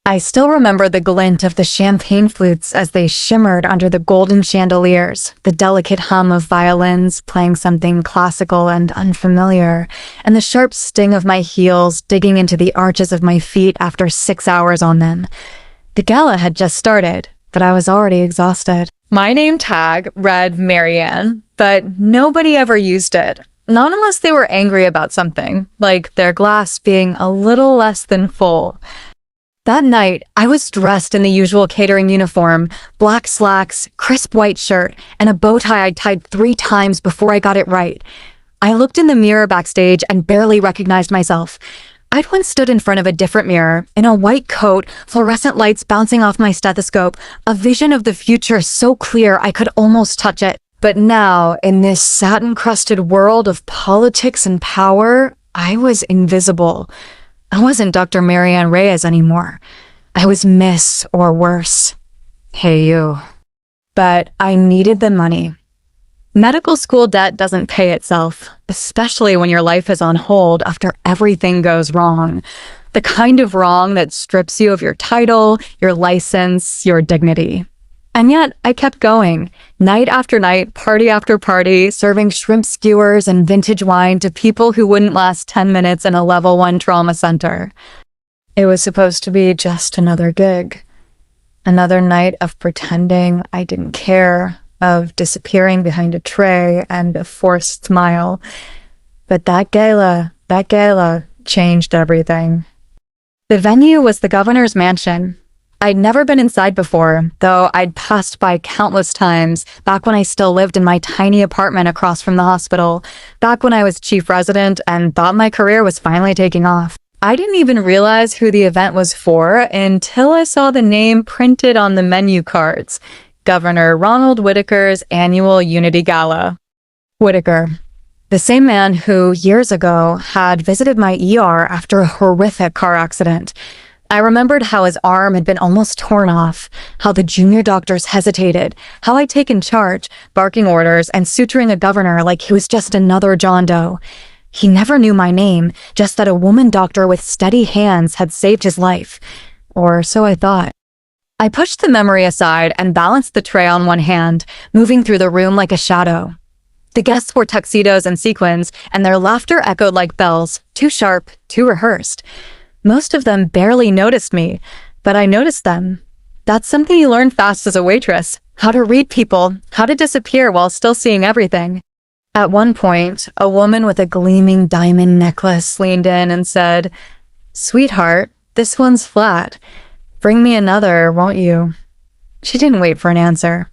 I still remember the glint of the champagne flutes as they shimmered under the golden chandeliers, the delicate hum of violins playing something classical and unfamiliar, and the sharp sting of my heels digging into the arches of my feet after 6 hours on them. The gala had just started, but I was already exhausted. My name tag read Marianne, but nobody ever used it. Not unless they were angry about something, like their glass being a little less than full. That night, I was dressed in the usual catering uniform, black slacks, crisp white shirt, and a bow tie I'd tied 3 times before I got it right. I looked in the mirror backstage and barely recognized myself. I'd once stood in front of a different mirror, in a white coat, fluorescent lights bouncing off my stethoscope, a vision of the future so clear I could almost touch it. But now, in this satin-crusted world of politics and power, I was invisible. I wasn't Dr. Marianne Reyes anymore. I was Miss, or worse. Hey, you. But I needed the money. Medical school debt doesn't pay itself, especially when your life is on hold after everything goes wrong. The kind of wrong that strips you of your title, your license, your dignity. And yet, I kept going, night after night, party after party, serving shrimp skewers and vintage wine to people who wouldn't last 10 minutes in a level 1 trauma center. It was supposed to be just another gig. Another night of pretending I didn't care, of disappearing behind a tray and a forced smile. But that gala changed everything. The venue was the governor's mansion. I'd never been inside before, though I'd passed by countless times, back when I still lived in my tiny apartment across from the hospital, back when I was chief resident and thought my career was finally taking off. I didn't even realize who the event was for until I saw the name printed on the menu cards. Governor Ronald Whitaker's annual Unity Gala. Whitaker, the same man who, years ago, had visited my ER after a horrific car accident. I remembered how his arm had been almost torn off, how the junior doctors hesitated, how I'd taken charge, barking orders and suturing a governor like he was just another John Doe. He never knew my name, just that a woman doctor with steady hands had saved his life. Or so I thought. I pushed the memory aside and balanced the tray on one hand, moving through the room like a shadow. The guests wore tuxedos and sequins, and their laughter echoed like bells, too sharp, too rehearsed. Most of them barely noticed me, but I noticed them. That's something you learn fast as a waitress, how to read people, how to disappear while still seeing everything. At one point, a woman with a gleaming diamond necklace leaned in and said, "Sweetheart, this one's flat. Bring me another, won't you?" She didn't wait for an answer,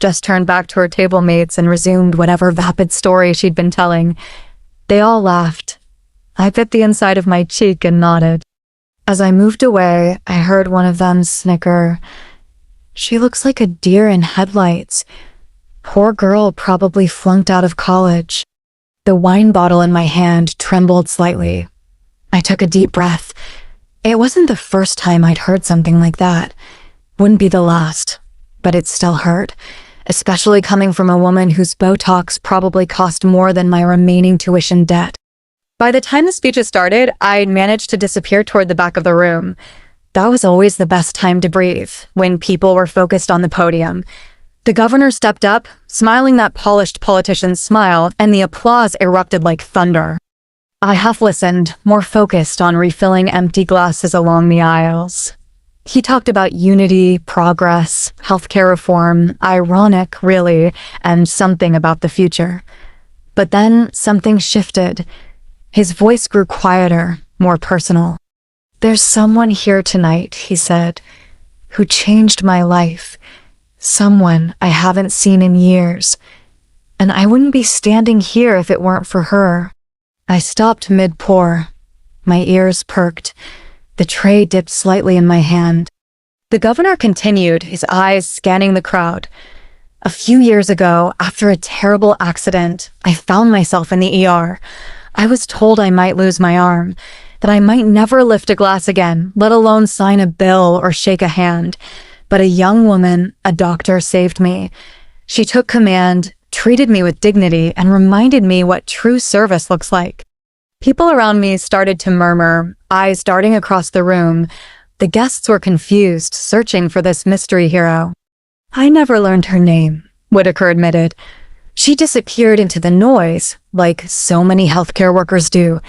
just turned back to her table mates and resumed whatever vapid story she'd been telling. They all laughed. I bit the inside of my cheek and nodded. As I moved away, I heard one of them snicker. "She looks like a deer in headlights. Poor girl probably flunked out of college." The wine bottle in my hand trembled slightly. I took a deep breath. It wasn't the first time I'd heard something like that. Wouldn't be the last, but it still hurt, especially coming from a woman whose Botox probably cost more than my remaining tuition debt. By the time the speeches started, I'd managed to disappear toward the back of the room. That was always the best time to breathe, when people were focused on the podium. The governor stepped up, smiling that polished politician's smile, and the applause erupted like thunder. I half-listened, more focused on refilling empty glasses along the aisles. He talked about unity, progress, healthcare reform, ironic, really, and something about the future. But then something shifted. His voice grew quieter, more personal. "There's someone here tonight," he said, "who changed my life. Someone I haven't seen in years. And I wouldn't be standing here if it weren't for her." I stopped mid-pour. My ears perked. The tray dipped slightly in my hand. The governor continued, his eyes scanning the crowd. "A few years ago, after a terrible accident, I found myself in the ER. I was told I might lose my arm, that I might never lift a glass again, let alone sign a bill or shake a hand. But a young woman, a doctor, saved me. She took command, treated me with dignity, and reminded me what true service looks like." People around me started to murmur, eyes darting across the room. The guests were confused, searching for this mystery hero. I never learned her name, Whitaker admitted. She disappeared into the noise, like so many healthcare workers do.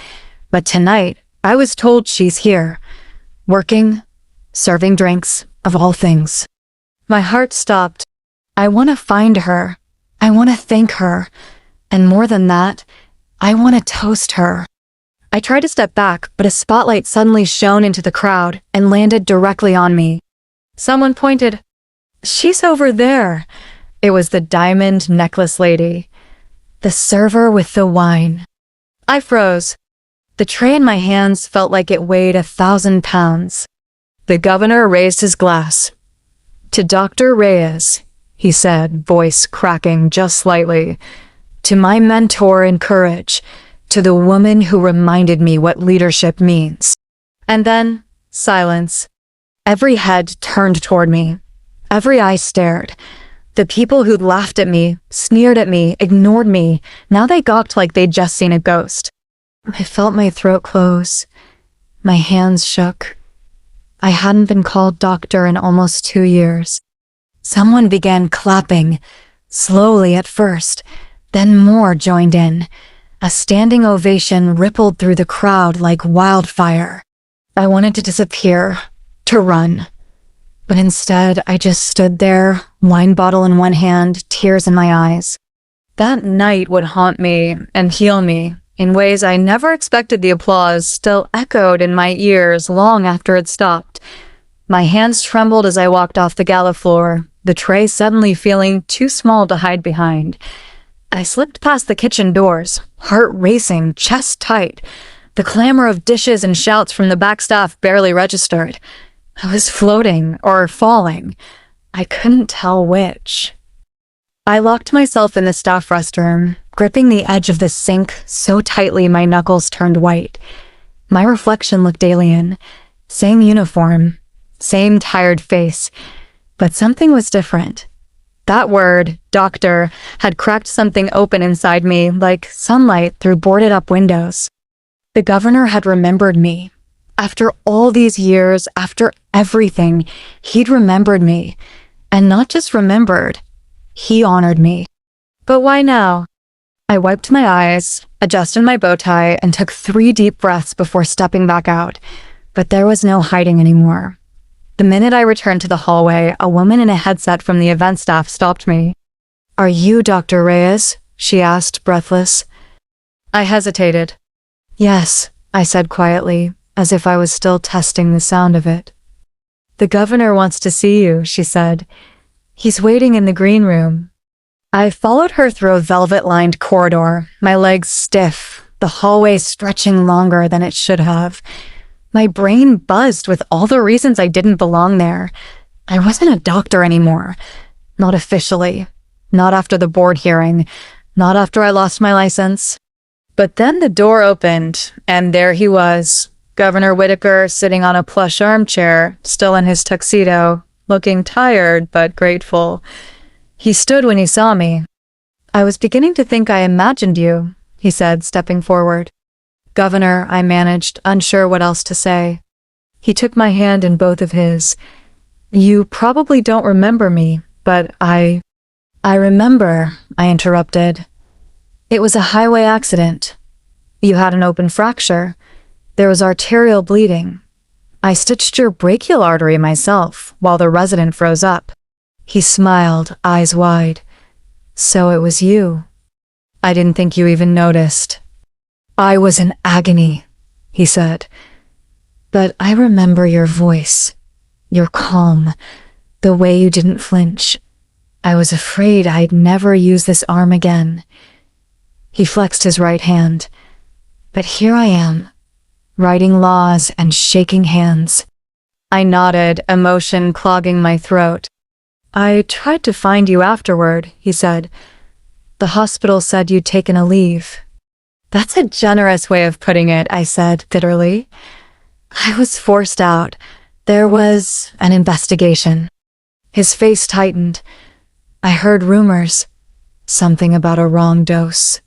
But tonight, I was told she's here, working, serving drinks, of all things. My heart stopped. I want to find her. I want to thank her. And more than that, I want to toast her. I tried to step back, but a spotlight suddenly shone into the crowd and landed directly on me. Someone pointed. "She's over there." It was the diamond necklace lady. The server with the wine. I froze. The tray in my hands felt like it weighed 1,000 pounds. The governor raised his glass. "To Dr. Reyes," he said, voice cracking just slightly. "To my mentor in courage. To the woman who reminded me what leadership means." And then, silence. Every head turned toward me. Every eye stared. The people who'd laughed at me, sneered at me, ignored me, now they gawked like they'd just seen a ghost. I felt my throat close. My hands shook. I hadn't been called doctor in almost 2 years. Someone began clapping, slowly at first, then more joined in. A standing ovation rippled through the crowd like wildfire. I wanted to disappear, to run. But instead, I just stood there, wine bottle in one hand, tears in my eyes. That night would haunt me and heal me in ways I never expected. The applause still echoed in my ears long after it stopped. My hands trembled as I walked off the gala floor, the tray suddenly feeling too small to hide behind. I slipped past the kitchen doors, heart racing, chest tight. The clamor of dishes and shouts from the back staff barely registered. I was floating or falling. I couldn't tell which. I locked myself in the staff restroom, gripping the edge of the sink so tightly my knuckles turned white. My reflection looked alien. Same uniform, same tired face, but something was different. That word, doctor, had cracked something open inside me like sunlight through boarded-up windows. The governor had remembered me. After all these years, after everything, he'd remembered me. And not just remembered, he honored me. But why now? I wiped my eyes, adjusted my bow tie, and took 3 deep breaths before stepping back out. But there was no hiding anymore. The minute I returned to the hallway, a woman in a headset from the event staff stopped me. "Are you Dr. Reyes?" she asked, breathless. I hesitated. "Yes," I said quietly, as if I was still testing the sound of it. "The governor wants to see you," she said. "He's waiting in the green room." I followed her through a velvet-lined corridor, my legs stiff, the hallway stretching longer than it should have. My brain buzzed with all the reasons I didn't belong there. I wasn't a doctor anymore. Not officially. Not after the board hearing. Not after I lost my license. But then the door opened, and there he was, Governor Whitaker, sitting on a plush armchair, still in his tuxedo, looking tired but grateful. He stood when he saw me. "I was beginning to think I imagined you," he said, stepping forward. "Governor," I managed, unsure what else to say. He took my hand in both of his. "You probably don't remember me, but I remember," I interrupted. "It was a highway accident. You had an open fracture. There was arterial bleeding. I stitched your brachial artery myself, while the resident froze up." He smiled, eyes wide. "So it was you. I didn't think you even noticed." "I was in agony," he said. "But I remember your voice, your calm, the way you didn't flinch. I was afraid I'd never use this arm again." He flexed his right hand. "But here I am, writing laws and shaking hands." I nodded, emotion clogging my throat. "I tried to find you afterward," he said. "The hospital said you'd taken a leave." "That's a generous way of putting it," I said bitterly. "I was forced out. There was an investigation." His face tightened. "I heard rumors. Something about a wrong dose."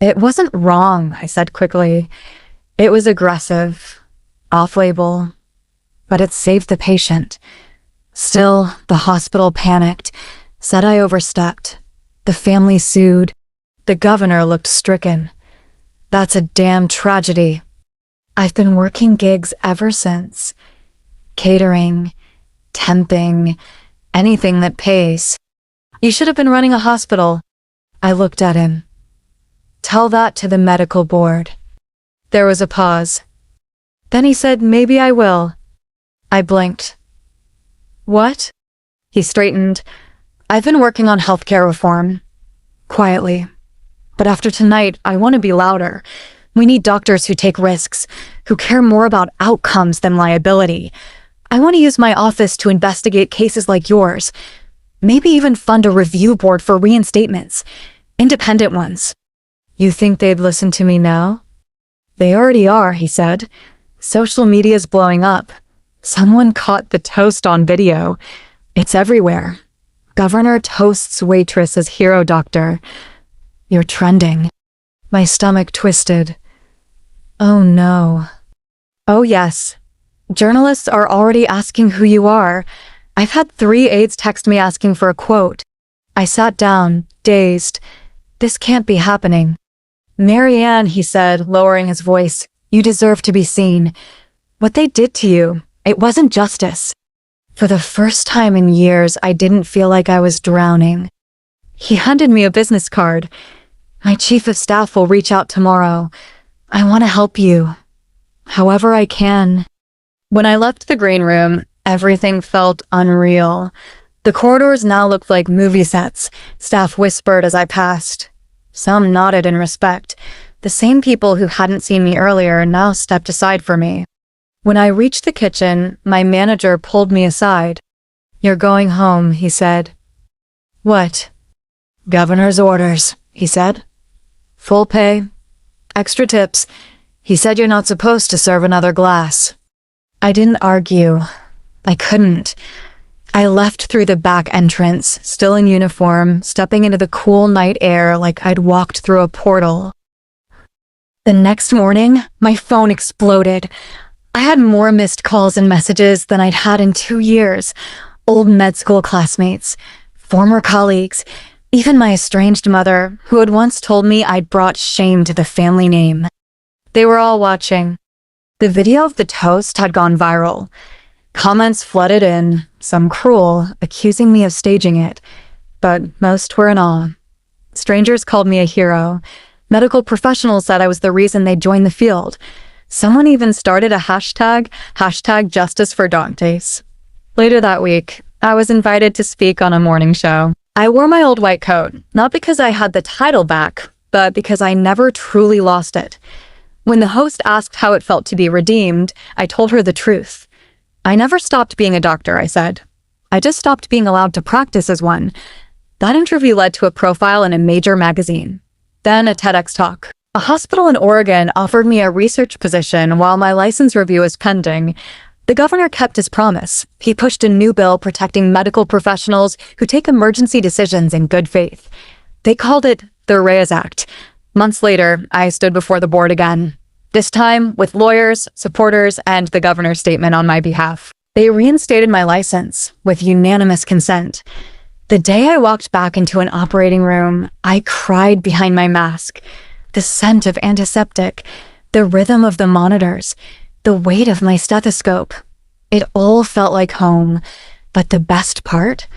"It wasn't wrong," I said quickly. "It was aggressive, off-label. but it saved the patient. Still, the hospital panicked, said I overstepped. The family sued. The governor looked stricken. That's a damn tragedy. I've been working gigs ever since. Catering, temping, anything that pays. You should have been running a hospital. I looked at him. Tell that to the medical board. There was a pause. Then he said, maybe I will. I blinked. What? He straightened. I've been working on healthcare reform. Quietly. But after tonight, I want to be louder. We need doctors who take risks, who care more about outcomes than liability. I want to use my office to investigate cases like yours. Maybe even fund a review board for reinstatements. Independent ones. You think they'd listen to me now? They already are, he said. Social media's blowing up. Someone caught the toast on video. It's everywhere. Governor toasts waitress as hero doctor. You're trending. My stomach twisted. Oh no. Oh yes. Journalists are already asking who you are. I've had 3 aides text me asking for a quote. I sat down, dazed. This can't be happening. Marianne, he said, lowering his voice, you deserve to be seen. What they did to you, it wasn't justice. For the first time in years, I didn't feel like I was drowning. He handed me a business card. My chief of staff will reach out tomorrow. I want to help you. However I can. When I left the green room, everything felt unreal. The corridors now looked like movie sets. Staff whispered as I passed. Some nodded in respect. The same people who hadn't seen me earlier now stepped aside for me. When I reached the kitchen, my manager pulled me aside. You're going home, he said. What? Governor's orders, he said. Full pay. Extra tips. He said you're not supposed to serve another glass. I didn't argue. I couldn't. I left through the back entrance, still in uniform, stepping into the cool night air like I'd walked through a portal. The next morning, my phone exploded. I had more missed calls and messages than I'd had in 2 years. Old med school classmates, former colleagues, even my estranged mother, who had once told me I'd brought shame to the family name. They were all watching. The video of the toast had gone viral. Comments flooded in, some cruel, accusing me of staging it, but most were in awe. Strangers called me a hero. Medical professionals said I was the reason they joined the field. Someone even started a hashtag Justice for Dantes. Later that week, I was invited to speak on a morning show. I wore my old white coat, not because I had the title back, but because I never truly lost it. When the host asked how it felt to be redeemed, I told her the truth. I never stopped being a doctor, I said. I just stopped being allowed to practice as one. That interview led to a profile in a major magazine. Then a TEDx talk. A hospital in Oregon offered me a research position while my license review is pending. The governor kept his promise. He pushed a new bill protecting medical professionals who take emergency decisions in good faith. They called it the Reyes Act. Months later, I stood before the board again. This time with lawyers, supporters, and the governor's statement on my behalf. They reinstated my license with unanimous consent. The day I walked back into an operating room, I cried behind my mask. The scent of antiseptic, the rhythm of the monitors, the weight of my stethoscope. It all felt like home. But the best part?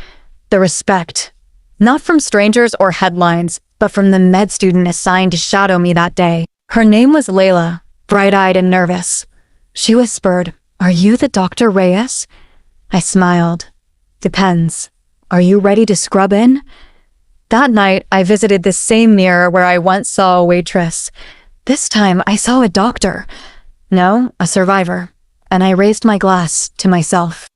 The respect. Not from strangers or headlines, but from the med student assigned to shadow me that day. Her name was Layla, bright-eyed and nervous. She whispered, "Are you the Dr. Reyes?" I smiled. "Depends. Are you ready to scrub in?" That night, I visited the same mirror where I once saw a waitress. This time, I saw a doctor. No, a survivor. And I raised my glass to myself.